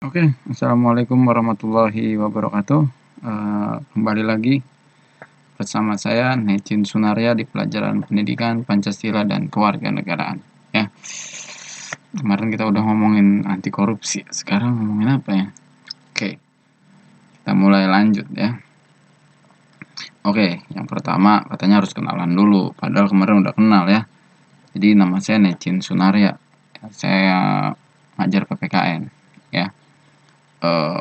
Oke, assalamualaikum warahmatullahi wabarakatuh. Kembali lagi bersama saya Necin Sunaria di pelajaran pendidikan Pancasila dan Kewarganegaraan. Ya, kemarin kita udah ngomongin anti korupsi. Sekarang ngomongin apa ya? Oke, kita mulai lanjut ya. Oke, yang pertama katanya harus kenalan dulu. Padahal kemarin udah kenal ya. Jadi nama saya Necin Sunaria. Saya ngajar PPKN ya.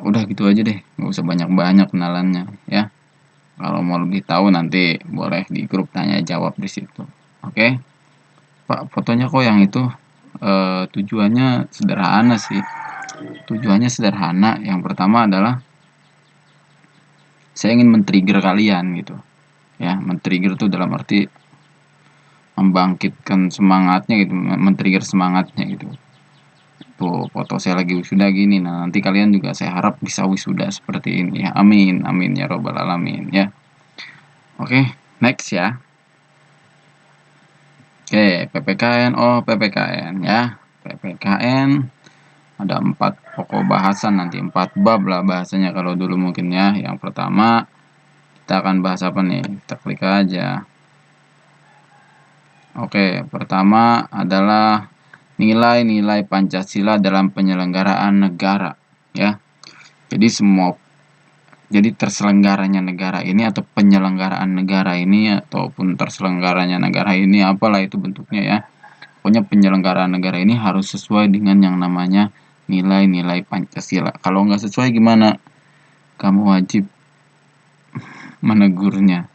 Udah gitu aja deh, nggak usah banyak-banyak kenalannya ya. Kalau mau lebih tahu nanti boleh di grup tanya jawab di situ. Oke, Pak, fotonya kok yang itu tujuannya sederhana sih. Tujuannya sederhana. Yang pertama adalah saya ingin men-trigger kalian gitu. Ya, men-trigger tuh dalam arti membangkitkan semangatnya gitu, men-trigger semangatnya gitu. Tuh foto saya lagi wisuda gini. Nah, nanti kalian juga saya harap bisa wisuda seperti ini ya. Amin, amin ya robbal alamin ya. Oke, next ya. Oke, PPKN. PPKN ya. PPKN ada 4 pokok bahasan, nanti 4 bab lah bahasanya kalau dulu mungkin ya. Yang pertama kita akan bahas apa nih? Kita klik aja. Oke, pertama adalah nilai-nilai Pancasila dalam penyelenggaraan negara ya. Jadi terselenggaranya negara ini atau penyelenggaraan negara ini ataupun terselenggaranya negara ini apalah itu bentuknya ya. Pokoknya penyelenggaraan negara ini harus sesuai dengan yang namanya nilai-nilai Pancasila. Kalau nggak sesuai gimana? Kamu wajib menegurnya.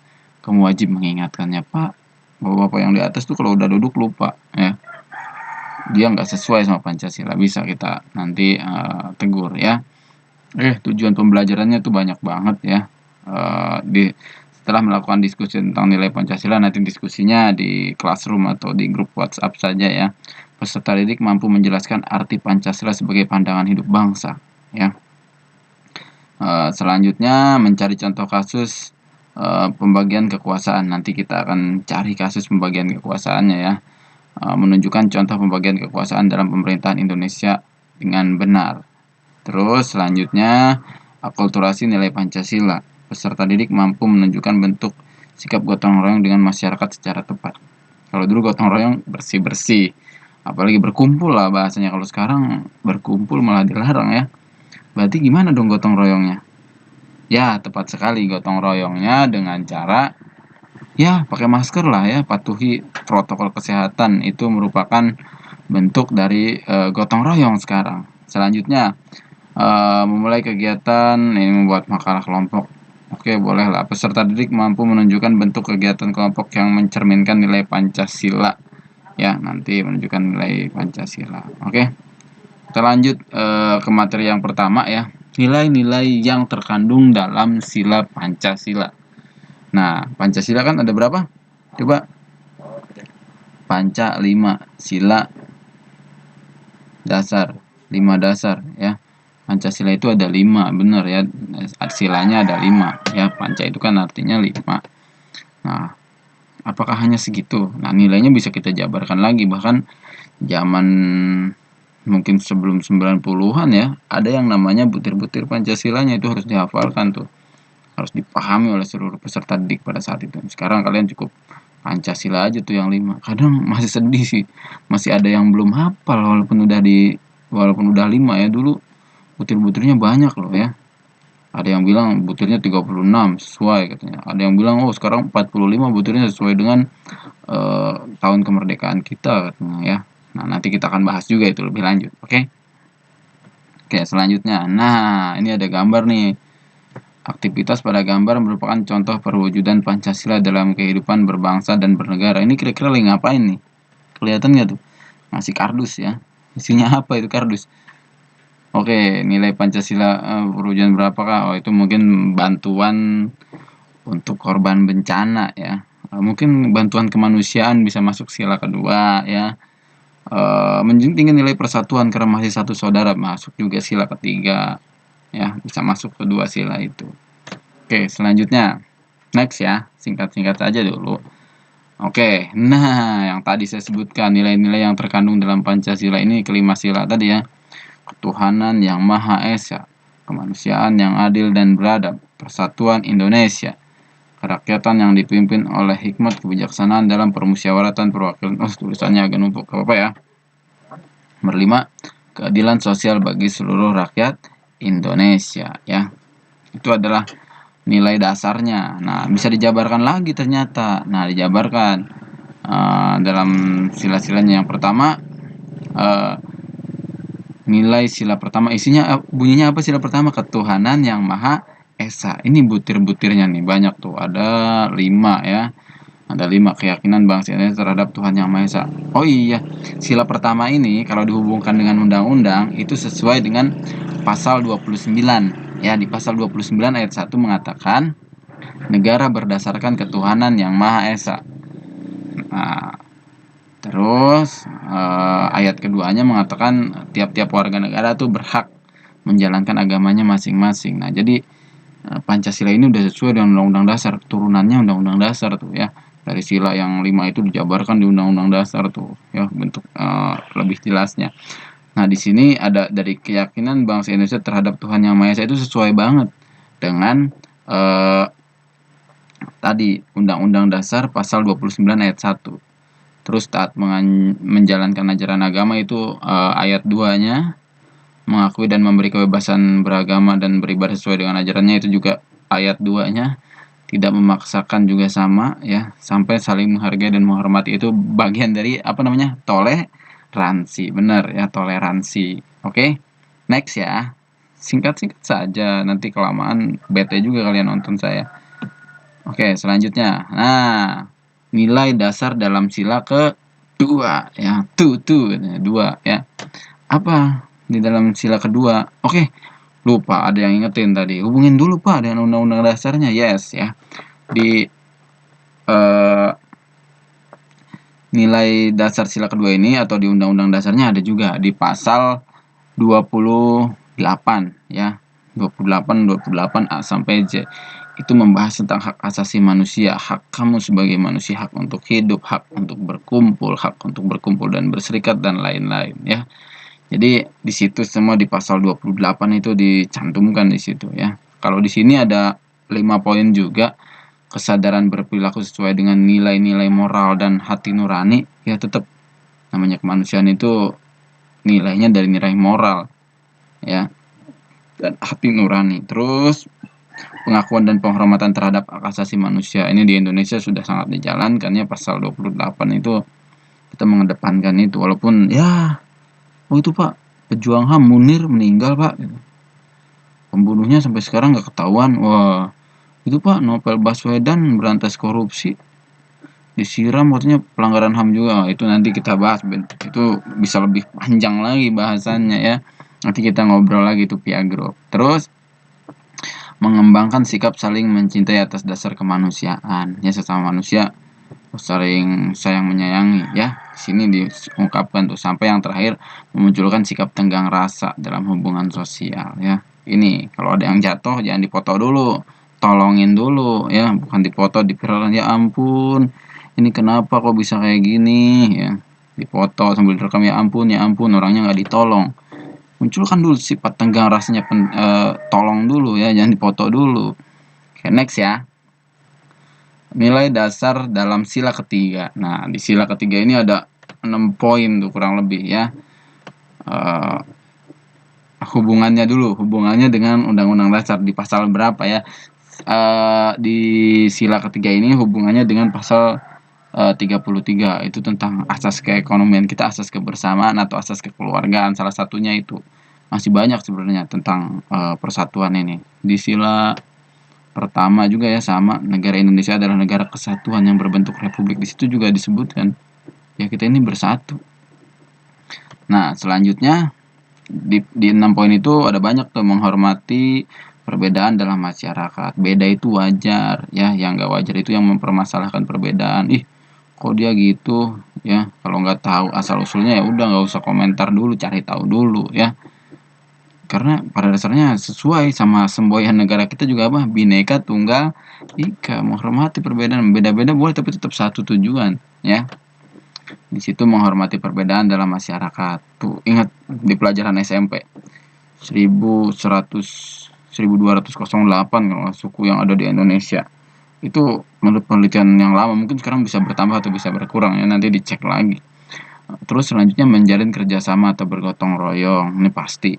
Kamu wajib mengingatkannya, Pak. Bapak-bapak yang di atas tuh kalau udah duduk lupa ya. Dia nggak sesuai sama Pancasila. Bisa kita nanti tegur ya. Tujuan pembelajarannya tuh banyak banget ya. Setelah melakukan diskusi tentang nilai Pancasila, nanti diskusinya di classroom atau di grup WhatsApp saja ya. Peserta didik mampu menjelaskan arti Pancasila sebagai pandangan hidup bangsa ya. Selanjutnya mencari contoh kasus pembagian kekuasaan. Nanti kita akan cari kasus pembagian kekuasaannya ya. Menunjukkan contoh pembagian kekuasaan dalam pemerintahan Indonesia dengan benar. Terus selanjutnya akulturasi nilai Pancasila. Peserta didik mampu menunjukkan bentuk sikap gotong royong dengan masyarakat secara tepat. Kalau dulu gotong royong bersih-bersih, apalagi berkumpul lah bahasanya. Kalau sekarang berkumpul malah dilarang ya. Berarti gimana dong gotong royongnya? Ya, tepat sekali, gotong royongnya dengan cara ya pakai masker lah ya, patuhi protokol kesehatan. Itu merupakan bentuk dari gotong royong sekarang. Selanjutnya memulai kegiatan ini membuat makalah kelompok. Oke, bolehlah. Peserta didik mampu menunjukkan bentuk kegiatan kelompok yang mencerminkan nilai Pancasila. Ya, nanti menunjukkan nilai Pancasila. Oke. Kita lanjut ke materi yang pertama ya. Nilai-nilai yang terkandung dalam sila Pancasila. Nah, Pancasila kan ada berapa? Coba. Panca 5, sila dasar, 5 dasar ya. Pancasila itu ada 5, benar ya. Silanya ada 5 ya. Panca itu kan artinya 5. Nah, apakah hanya segitu? Nah, nilainya bisa kita jabarkan lagi. Bahkan zaman mungkin sebelum 90-an ya, ada yang namanya butir-butir Pancasilanya. Itu harus dihafalkan tuh. Harus dipahami oleh seluruh peserta didik pada saat itu. Sekarang kalian cukup Pancasila aja tuh yang 5. Kadang masih sedih sih. Masih ada yang belum hafal walaupun udah 5 ya. Dulu butir-butirnya banyak loh ya. Ada yang bilang butirnya 36 sesuai katanya. Ada yang bilang sekarang 45 butirnya sesuai dengan tahun kemerdekaan kita katanya ya. Nah, nanti kita akan bahas juga itu lebih lanjut, oke? Oke, selanjutnya. Nah, ini ada gambar nih. Aktivitas pada gambar merupakan contoh perwujudan Pancasila dalam kehidupan berbangsa dan bernegara. Ini kira-kira lagi ngapain nih? Kelihatan nggak tuh? Ngasih kardus ya. Isinya apa itu kardus? Oke, nilai Pancasila perwujudan berapakah? Itu mungkin bantuan untuk korban bencana ya. Mungkin bantuan kemanusiaan bisa masuk sila kedua ya. Menjunjung tinggi nilai persatuan karena masih satu saudara, masuk juga sila ketiga ya, bisa masuk kedua sila itu. Oke, selanjutnya next ya, singkat-singkat saja dulu. Oke, nah yang tadi saya sebutkan nilai-nilai yang terkandung dalam Pancasila ini kelima sila tadi ya. ketuhanan yang Maha Esa, kemanusiaan yang adil dan beradab, persatuan Indonesia, kerakyatan yang dipimpin oleh hikmat kebijaksanaan dalam permusyawaratan perwakilan. Tulisannya agak numpuk, apa ya. Nomor 5, keadilan sosial bagi seluruh rakyat Indonesia, ya. Itu adalah nilai dasarnya. Nah, bisa dijabarkan lagi ternyata. Nah, dijabarkan dalam sila-silanya. Yang pertama, nilai sila pertama, isinya bunyinya apa sila pertama? Ketuhanan yang Maha Esa. Ini butir-butirnya nih, banyak tuh. Ada 5 ya. Ada 5 keyakinan bangsa Indonesia terhadap Tuhan Yang Maha Esa. Oh iya, sila pertama ini kalau dihubungkan dengan undang-undang itu sesuai dengan pasal 29. Ya, di pasal 29 ayat 1 mengatakan negara berdasarkan ketuhanan Yang Maha Esa. Nah, terus ayat keduanya mengatakan tiap-tiap warga negara tuh berhak menjalankan agamanya masing-masing. Nah, jadi Pancasila ini udah sesuai dengan Undang-Undang Dasar, turunannya Undang-Undang Dasar tuh ya. Dari sila yang 5 itu dijabarkan di Undang-Undang Dasar tuh ya, bentuk lebih jelasnya. Nah, di sini ada dari keyakinan bangsa Indonesia terhadap Tuhan Yang Maha Esa itu sesuai banget dengan tadi Undang-Undang Dasar pasal 29 ayat 1. Terus taat menjalankan ajaran agama itu ayat 2-nya, mengakui dan memberi kebebasan beragama dan beribadah sesuai dengan ajarannya itu juga ayat 2-nya, tidak memaksakan juga sama ya, sampai saling menghargai dan menghormati itu bagian dari toleransi. Benar ya, toleransi. Oke. Next ya. Singkat-singkat saja, nanti kelamaan bete juga kalian nonton saya. Oke, selanjutnya. Nah, nilai dasar dalam sila kedua ya, dua ya. Apa di dalam sila kedua? Oke, lupa ada yang ingetin tadi. Hubungin dulu Pak dengan undang-undang dasarnya. Yes ya. Di nilai dasar sila kedua ini atau di undang-undang dasarnya ada juga di pasal 28 ya. 28 A sampai Z. Itu membahas tentang hak asasi manusia, hak kamu sebagai manusia, hak untuk hidup, hak untuk berkumpul dan berserikat dan lain-lain ya. Jadi di situ semua di pasal 28 itu dicantumkan di situ ya. Kalau di sini ada 5 poin juga, kesadaran berperilaku sesuai dengan nilai-nilai moral dan hati nurani, ya tetap namanya kemanusiaan itu nilainya dari nilai moral ya dan hati nurani. Terus pengakuan dan penghormatan terhadap hak asasi manusia ini di Indonesia sudah sangat dijalankan ya, pasal 28 itu kita mengedepankan itu, walaupun ya itu Pak pejuang HAM Munir meninggal Pak, pembunuhnya sampai sekarang nggak ketahuan. Wah itu Pak Novel Baswedan berantas korupsi disiram katanya pelanggaran HAM juga. Itu nanti kita bahas, itu bisa lebih panjang lagi bahasannya ya, nanti kita ngobrol lagi itu Piagro. Terus mengembangkan sikap saling mencintai atas dasar kemanusiaan ya, sesama manusia saling sayang menyayangi ya. Di sini diungkapkan tuh. Sampai yang terakhir, memunculkan sikap tenggang rasa dalam hubungan sosial ya. Ini kalau ada yang jatuh jangan dipoto dulu, tolongin dulu ya, bukan dipoto diviralkan, ya ampun ini kenapa kok bisa kayak gini ya, dipoto sambil direkam, ya ampun orangnya nggak ditolong. Munculkan dulu sifat tenggang rasanya, tolong dulu ya, jangan dipoto dulu. Oke, next ya. Nilai dasar dalam sila ketiga. Nah, di sila ketiga ini ada 6 poin tuh kurang lebih ya. Hubungannya dengan Undang-Undang Dasar di pasal berapa ya? Di sila ketiga ini hubungannya dengan pasal 33, itu tentang asas keekonomian kita, asas kebersamaan atau asas kekeluargaan, salah satunya itu. Masih banyak sebenarnya tentang persatuan ini. Di sila pertama juga ya sama, negara Indonesia adalah negara kesatuan yang berbentuk republik. Di situ juga disebutkan ya kita ini bersatu. Nah, selanjutnya di 6 poin itu ada banyak tuh, menghormati perbedaan dalam masyarakat. Beda itu wajar ya, yang nggak wajar itu yang mempermasalahkan perbedaan. Kok dia gitu ya, kalau nggak tahu asal usulnya ya udah nggak usah komentar dulu, cari tahu dulu ya, karena pada dasarnya sesuai sama semboyan negara kita juga apa, Bhinneka Tunggal Ika, menghormati perbedaan, beda-beda boleh tapi tetap satu tujuan ya. Di situ menghormati perbedaan dalam masyarakat. Tuh, ingat di pelajaran SMP. 1208 kalau suku yang ada di Indonesia. Itu menurut penelitian yang lama, mungkin sekarang bisa bertambah atau bisa berkurang ya, nanti dicek lagi. Terus selanjutnya menjalin kerjasama atau bergotong royong. Ini pasti.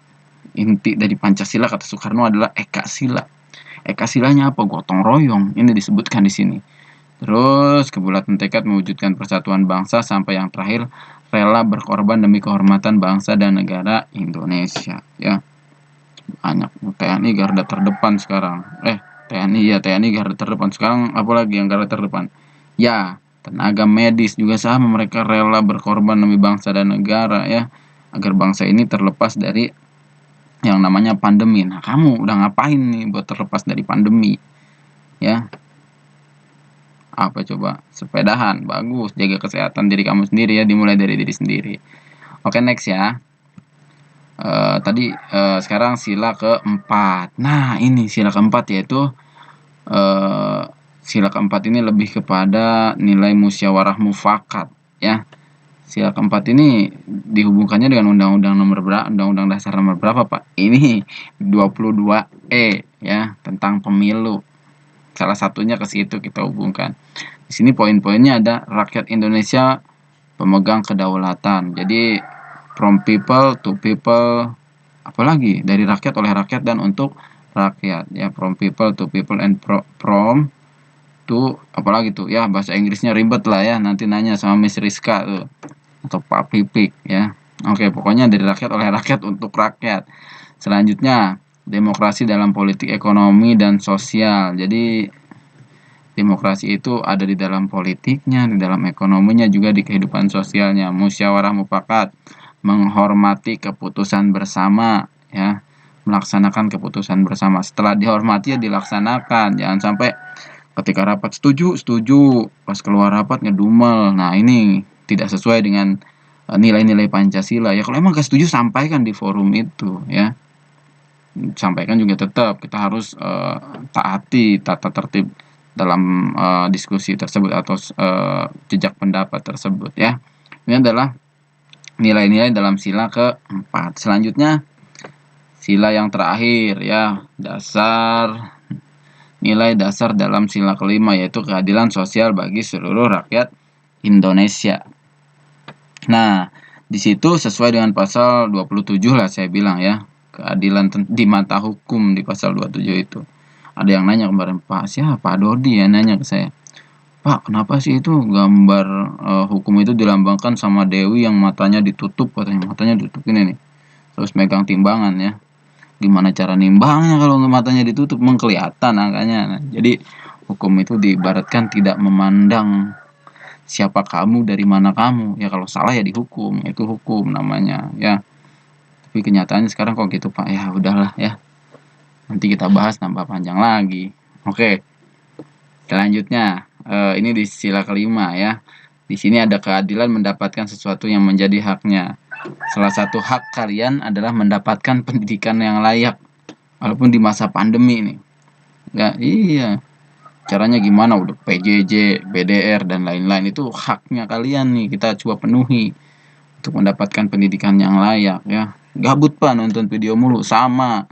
Inti dari Pancasila kata Soekarno adalah Eka Sila. Eka silanya apa? Gotong royong. Ini disebutkan di sini. Terus kebulatan tekad mewujudkan persatuan bangsa sampai yang terakhir rela berkorban demi kehormatan bangsa dan negara Indonesia. Ya, banyak. TNI garda terdepan sekarang. TNI garda terdepan sekarang. Apalagi yang garda terdepan? Ya, tenaga medis juga sama, mereka rela berkorban demi bangsa dan negara ya, agar bangsa ini terlepas dari yang namanya pandemi. Nah, kamu udah ngapain nih buat terlepas dari pandemi? Ya, apa coba? Sepedahan, bagus. Jaga kesehatan diri kamu sendiri ya, dimulai dari diri sendiri. Oke, next ya. Tadi sekarang sila keempat. Nah, ini sila keempat yaitu sila keempat ini lebih kepada nilai musyawarah mufakat ya. Sila keempat ini dihubungkannya dengan undang-undang nomor berapa? Undang-undang dasar nomor berapa, Pak? Ini 22E ya, tentang pemilu. Salah satunya ke situ kita hubungkan. Di sini poin-poinnya ada rakyat Indonesia pemegang kedaulatan. Jadi from people to people, apalagi dari rakyat, oleh rakyat, dan untuk rakyat ya, from people to people and from to, apalagi tuh ya, bahasa Inggrisnya ribet lah ya, nanti nanya sama Miss Rizka tuh atau Pak Pipik ya. Oke, pokoknya dari rakyat, oleh rakyat, untuk rakyat. Selanjutnya demokrasi dalam politik, ekonomi, dan sosial. Jadi demokrasi itu ada di dalam politiknya, di dalam ekonominya, juga di kehidupan sosialnya. Musyawarah mufakat, menghormati keputusan bersama ya, melaksanakan keputusan bersama. Setelah dihormati ya dilaksanakan. Jangan sampai ketika rapat setuju, pas keluar rapat ngedumel. Nah, ini tidak sesuai dengan nilai-nilai Pancasila ya. Kalau emang gak setuju, sampaikan di forum itu ya. Sampaikan juga tetap kita harus taati tata tertib dalam diskusi tersebut atau jejak pendapat tersebut ya. Ini adalah nilai-nilai dalam sila keempat. Selanjutnya sila yang terakhir ya, nilai dasar dalam sila kelima, yaitu keadilan sosial bagi seluruh rakyat Indonesia. Nah, di situ sesuai dengan pasal 27 lah saya bilang ya, keadilan di mata hukum di pasal 27 itu. Ada yang nanya kemarin, Pak, siapa? Dodi ya nanya ke saya. Pak, kenapa sih itu gambar hukum itu dilambangkan sama Dewi yang matanya ditutup, katanya matanya ditutup ini nih. Terus megang timbangan ya. Gimana cara nimbangnya kalau matanya ditutup, kelihatan angkanya. Nah, jadi hukum itu diibaratkan tidak memandang siapa kamu, dari mana kamu. Ya kalau salah ya dihukum, itu hukum namanya ya. Tapi kenyataannya sekarang kok gitu, Pak. Ya udahlah ya. Nanti kita bahas nambah panjang lagi. Oke. Selanjutnya ini di sila kelima ya. Di sini ada keadilan mendapatkan sesuatu yang menjadi haknya. Salah satu hak kalian adalah mendapatkan pendidikan yang layak, walaupun di masa pandemi ini. Ya iya. Caranya gimana? Udah PJJ, BDR, dan lain-lain, itu haknya kalian nih, kita coba penuhi untuk mendapatkan pendidikan yang layak ya. Gabut Pak nonton video mulu, sama.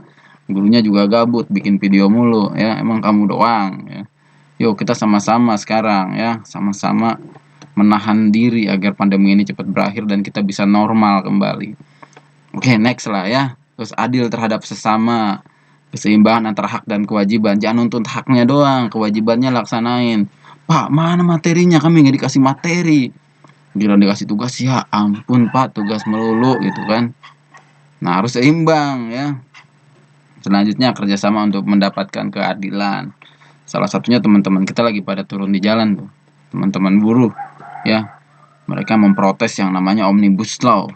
Gurunya juga gabut bikin video mulu ya. Emang kamu doang ya. Yuk kita sama-sama sekarang ya, sama-sama menahan diri agar pandemi ini cepat berakhir dan kita bisa normal kembali. Oke, next lah ya. Terus adil terhadap sesama, keseimbangan antara hak dan kewajiban. Jangan nuntut haknya doang, kewajibannya laksanain. Pak, mana materinya? Kami nggak dikasih materi. Gila dikasih tugas, ya ampun Pak, tugas melulu gitu kan. Nah, harus seimbang ya. Selanjutnya kerjasama untuk mendapatkan keadilan. Salah satunya teman-teman kita lagi pada turun di jalan tuh, teman-teman buruh ya. Mereka memprotes yang namanya Omnibus Law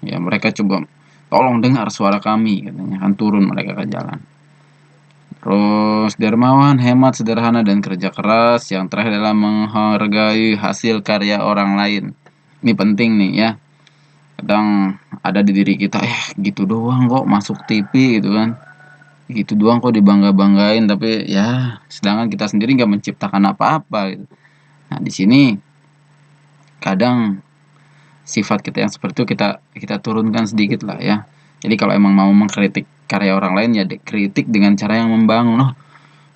ya. Mereka coba tolong dengar suara kami, katanya kan, turun mereka ke jalan. Terus dermawan, hemat, sederhana, dan kerja keras. Yang terakhir adalah menghargai hasil karya orang lain. Ini penting nih ya. Kadang ada di diri kita, gitu doang kok masuk TV gitu kan, gitu doang kok dibangga-banggain, tapi ya sedangkan kita sendiri nggak menciptakan apa-apa gitu. Nah, di sini kadang sifat kita yang seperti itu kita turunkan sedikit lah ya. Jadi kalau emang mau mengkritik karya orang lain ya kritik dengan cara yang membangun. Loh,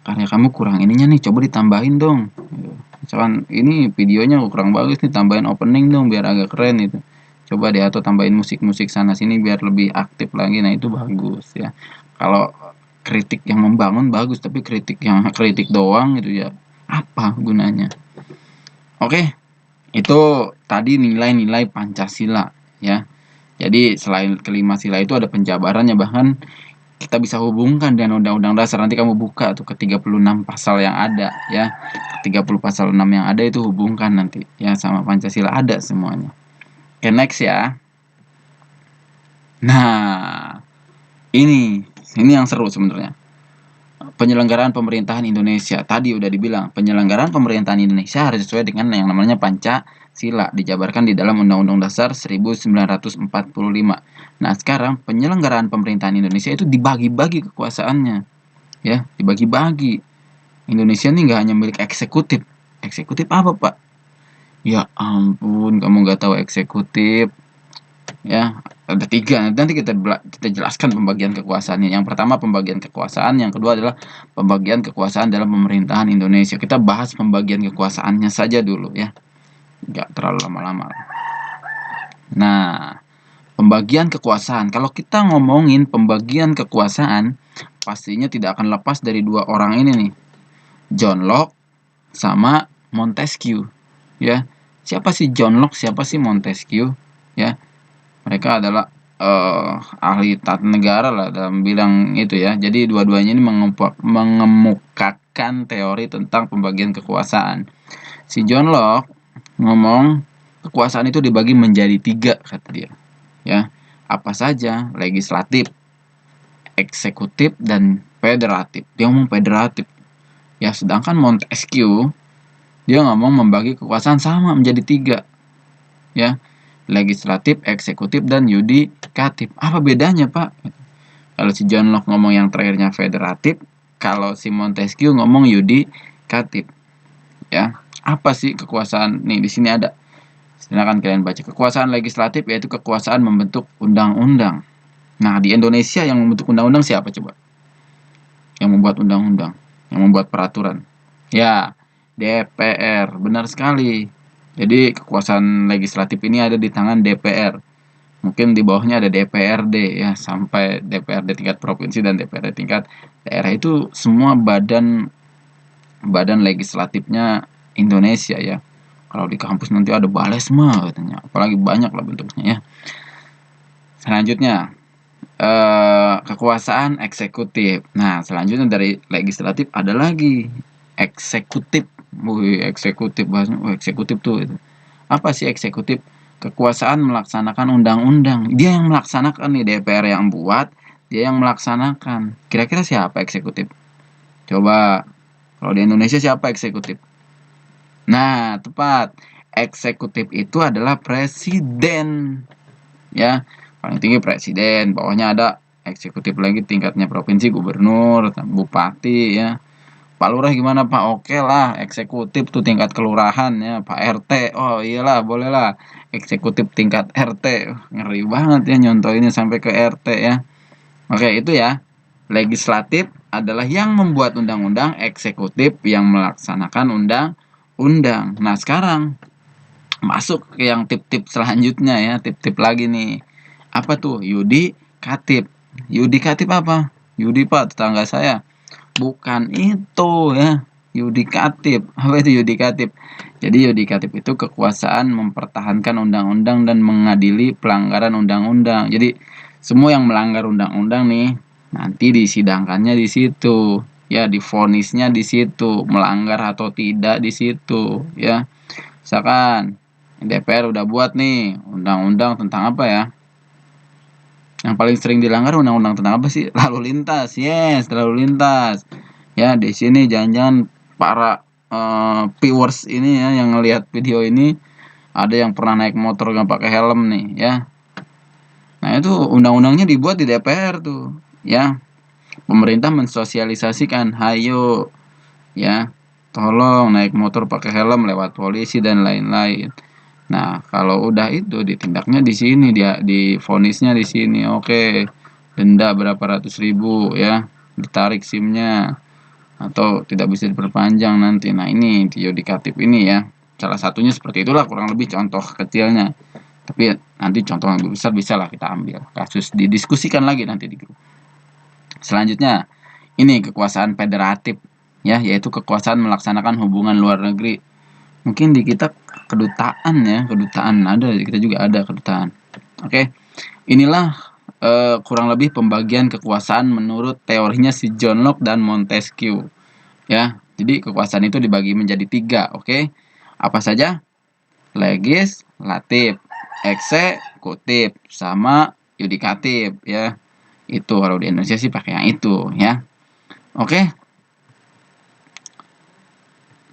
karya kamu kurang ininya nih, coba ditambahin dong. Gitu. Misalkan ini videonya kurang bagus nih, tambahin opening dong biar agak keren itu. Coba deh atau tambahin musik-musik sana sini biar lebih aktif lagi. Nah, itu bagus ya. Kalau kritik yang membangun bagus, tapi kritik yang kritik doang gitu ya apa gunanya? Oke, itu tadi nilai-nilai Pancasila ya. Jadi selain kelima sila itu ada penjabarannya, bahkan kita bisa hubungkan dengan Undang-Undang Dasar. Nanti kamu buka tuh ke 36 pasal yang ada ya. 30 pasal 6 yang ada itu hubungkan nanti ya sama Pancasila, ada semuanya. Oke, next ya. Nah, ini yang seru sebenarnya. Penyelenggaraan pemerintahan Indonesia. Tadi udah dibilang, penyelenggaraan pemerintahan Indonesia harus sesuai dengan yang namanya Pancasila, dijabarkan di dalam Undang-Undang Dasar 1945. Nah, sekarang penyelenggaraan pemerintahan Indonesia itu dibagi-bagi kekuasaannya. Ya, dibagi-bagi. Indonesia ini nggak hanya milik eksekutif. Eksekutif apa, Pak? Ya ampun, kamu nggak tahu eksekutif. Ya, ada tiga. Nanti kita jelaskan pembagian kekuasaannya. Yang pertama pembagian kekuasaan, yang kedua adalah pembagian kekuasaan dalam pemerintahan Indonesia. Kita bahas pembagian kekuasaannya saja dulu ya, nggak terlalu lama-lama. Nah, pembagian kekuasaan. Kalau kita ngomongin pembagian kekuasaan, pastinya tidak akan lepas dari dua orang ini nih, John Locke sama Montesquieu. Ya, siapa sih John Locke? Siapa sih Montesquieu? Ya, mereka adalah ahli tata negara lah dalam bidang itu ya. Jadi dua-duanya ini mengemukakan teori tentang pembagian kekuasaan. Si John Locke ngomong kekuasaan itu dibagi menjadi tiga, kata dia. Ya, apa saja? Legislatif, eksekutif, dan federatif. Dia ngomong federatif. Ya, sedangkan Montesquieu dia ngomong membagi kekuasaan sama menjadi tiga. Ya, legislatif, eksekutif, dan yudikatif. Apa bedanya, Pak? Kalau si John Locke ngomong yang terakhirnya federatif, kalau si Montesquieu ngomong yudikatif. Ya, apa sih kekuasaan? Nih, di sini ada. Silakan kalian baca. Kekuasaan legislatif yaitu kekuasaan membentuk undang-undang. Nah, di Indonesia yang membentuk undang-undang siapa coba? Yang membuat undang-undang, yang membuat peraturan. Ya, DPR. Benar sekali. Jadi kekuasaan legislatif ini ada di tangan DPR. Mungkin di bawahnya ada DPRD ya, sampai DPRD tingkat provinsi dan DPRD tingkat daerah, itu semua badan legislatifnya Indonesia ya. Kalau di kampus nanti ada balesma katanya, apalagi banyak lah bentuknya ya. Selanjutnya kekuasaan eksekutif. Nah, selanjutnya dari legislatif ada lagi eksekutif. Eksekutif bahasanya. Eksekutif tuh itu. Apa sih eksekutif? Kekuasaan melaksanakan undang-undang. Dia yang melaksanakan nih, DPR yang buat, dia yang melaksanakan. Kira-kira siapa eksekutif? Coba, kalau di Indonesia siapa eksekutif? Nah, tepat. Eksekutif itu adalah presiden. Ya, paling tinggi presiden, bawahnya ada eksekutif lagi tingkatnya provinsi, gubernur, bupati ya. Pak Lurah gimana Pak? Oke lah, eksekutif tuh tingkat kelurahan ya, Pak RT. Oh iyalah, boleh lah. Eksekutif tingkat RT. Ngeri banget ya nyontohinnya sampai ke RT ya. Oke, itu ya. Legislatif adalah yang membuat undang-undang, eksekutif yang melaksanakan undang-undang. Nah, sekarang masuk ke yang tip-tip selanjutnya ya, tip-tip lagi nih. Apa tuh? Yudikatif. Yudikatif apa? Yudi Pak, tetangga saya. Bukan itu ya. Yudikatif. Apa itu yudikatif? Jadi yudikatif itu kekuasaan mempertahankan undang-undang dan mengadili pelanggaran undang-undang. Jadi semua yang melanggar undang-undang nih nanti disidangkannya di situ. Ya, divonisnya di situ, melanggar atau tidak di situ ya. Misalkan DPR udah buat nih undang-undang tentang apa ya? Yang paling sering dilanggar undang-undang tentang apa sih? Lalu lintas. Yes, lalu lintas. Ya, di sini jangan-jangan para viewers ini ya yang ngelihat video ini ada yang pernah naik motor nggak pakai helm nih ya. Nah, itu undang-undangnya dibuat di DPR tuh, ya. Pemerintah mensosialisasikan, hayo ya, tolong naik motor pakai helm lewat polisi dan lain-lain. Nah, kalau udah itu ditindaknya di sini, dia divonisnya di sini. Oke, denda berapa ratus ribu ya, ditarik SIM-nya atau tidak bisa diperpanjang nanti. Nah, ini yudikatif ini ya. Salah satunya seperti itulah kurang lebih contoh kecilnya. Tapi nanti contoh yang lebih besar bisa lah kita ambil. Kasus didiskusikan lagi nanti di grup. Selanjutnya, ini kekuasaan federatif ya, yaitu kekuasaan melaksanakan hubungan luar negeri. Mungkin di kita kedutaan ya, kedutaan ada, di kita juga ada kedutaan. Oke. Inilah kurang lebih pembagian kekuasaan menurut teorinya si John Locke dan Montesquieu ya. Jadi kekuasaan itu dibagi menjadi 3, oke. Apa saja? Legislatif, eksekutif, sama yudikatif ya. Itu kalau di Indonesia sih pakai yang itu ya. Oke.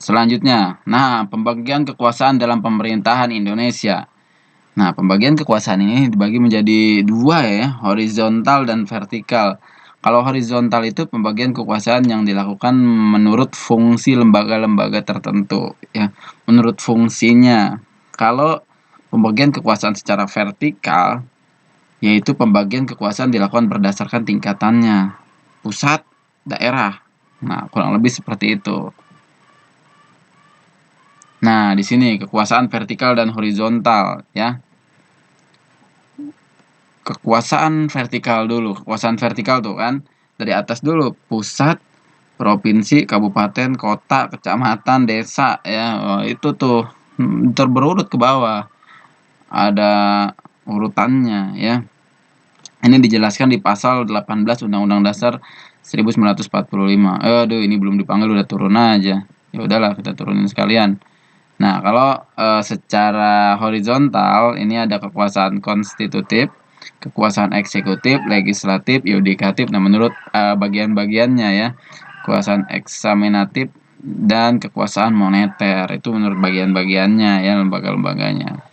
Selanjutnya, nah pembagian kekuasaan dalam pemerintahan Indonesia. Nah, pembagian kekuasaan ini dibagi menjadi 2 ya, horizontal dan vertikal. Kalau horizontal itu pembagian kekuasaan yang dilakukan menurut fungsi lembaga-lembaga tertentu ya, menurut fungsinya. Kalau pembagian kekuasaan secara vertikal, yaitu pembagian kekuasaan dilakukan berdasarkan tingkatannya, pusat, daerah. Nah, kurang lebih seperti itu. Nah, di sini kekuasaan vertikal dan horizontal ya. Kekuasaan vertikal dulu. Kekuasaan vertikal tuh kan dari atas dulu, pusat, provinsi, kabupaten, kota, kecamatan, desa ya. Oh, itu tuh terberurut ke bawah. Ada urutannya ya. Ini dijelaskan di pasal 18 Undang-Undang Dasar 1945. Aduh, ini belum dipanggil udah turun aja. Ya udahlah, kita turunin sekalian. Nah, kalau secara horizontal ini ada kekuasaan konstitutif, kekuasaan eksekutif, legislatif, yudikatif. Nah, menurut bagian-bagiannya ya, kekuasaan eksaminatif dan kekuasaan moneter itu menurut bagian-bagiannya ya, lembaga-lembaganya.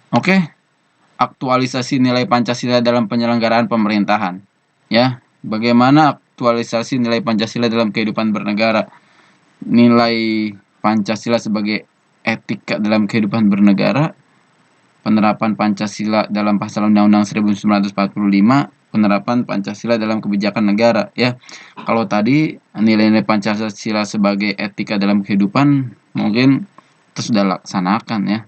Oke, aktualisasi nilai Pancasila dalam penyelenggaraan pemerintahan. Ya, bagaimana aktualisasi nilai Pancasila dalam kehidupan bernegara? Nilai Pancasila sebagai etika dalam kehidupan bernegara, penerapan Pancasila dalam pasal Undang-Undang 1945, penerapan Pancasila dalam kebijakan negara ya. Kalau tadi nilai-nilai Pancasila sebagai etika dalam kehidupan mungkin itu sudah laksanakan ya.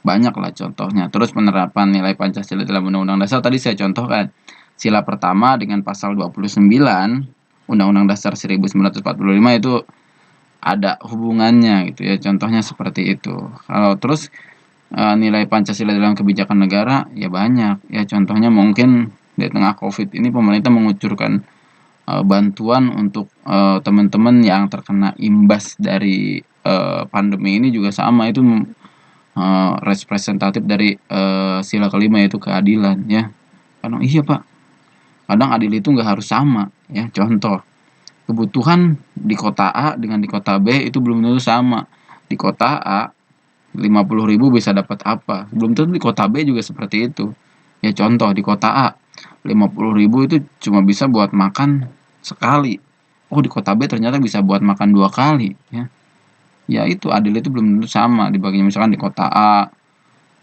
Banyaklah contohnya. Terus penerapan nilai Pancasila dalam Undang-Undang Dasar tadi saya contohkan. Sila pertama dengan pasal 29 Undang-Undang Dasar 1945 itu ada hubungannya gitu ya. Contohnya seperti itu. Kalau terus nilai Pancasila dalam kebijakan negara ya banyak ya. Contohnya mungkin di tengah Covid ini pemerintah mengucurkan bantuan untuk teman-teman yang terkena imbas dari pandemi ini juga sama, itu representatif dari sila kelima, yaitu keadilan ya. Kadang iya Pak, kadang adil itu nggak harus sama ya. Contoh, kebutuhan di kota A dengan di kota B itu belum tentu sama. Di kota A 50.000 bisa dapat apa, belum tentu di kota B juga seperti itu ya. Contoh, di kota A 50.000 itu cuma bisa buat makan sekali, oh di kota B ternyata bisa buat makan 2 kali ya. Ya itu adil itu belum tentu sama dibaginya. Misalkan di kota A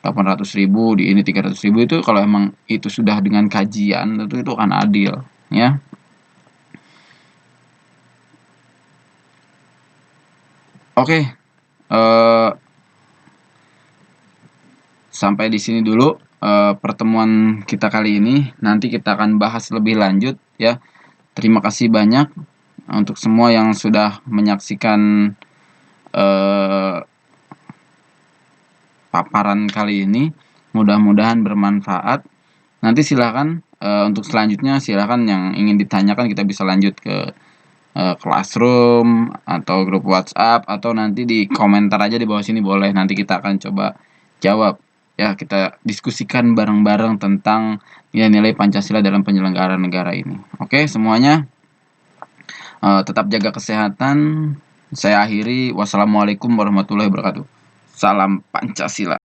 800.000, di ini 300.000, itu kalau emang itu sudah dengan kajian tentu itu akan adil ya. Oke, sampai di sini dulu pertemuan kita kali ini. Nanti kita akan bahas lebih lanjut ya. Terima kasih banyak untuk semua yang sudah menyaksikan paparan kali ini. Mudah-mudahan bermanfaat. Nanti silakan untuk selanjutnya, silakan yang ingin ditanyakan kita bisa lanjut ke Classroom atau grup WhatsApp, atau nanti di komentar aja di bawah sini boleh. Nanti kita akan coba jawab ya. Kita diskusikan bareng-bareng tentang nilai-nilai Pancasila dalam penyelenggaraan negara ini. Oke, semuanya tetap jaga kesehatan. Saya akhiri. Wassalamualaikum warahmatullahi wabarakatuh. Salam Pancasila.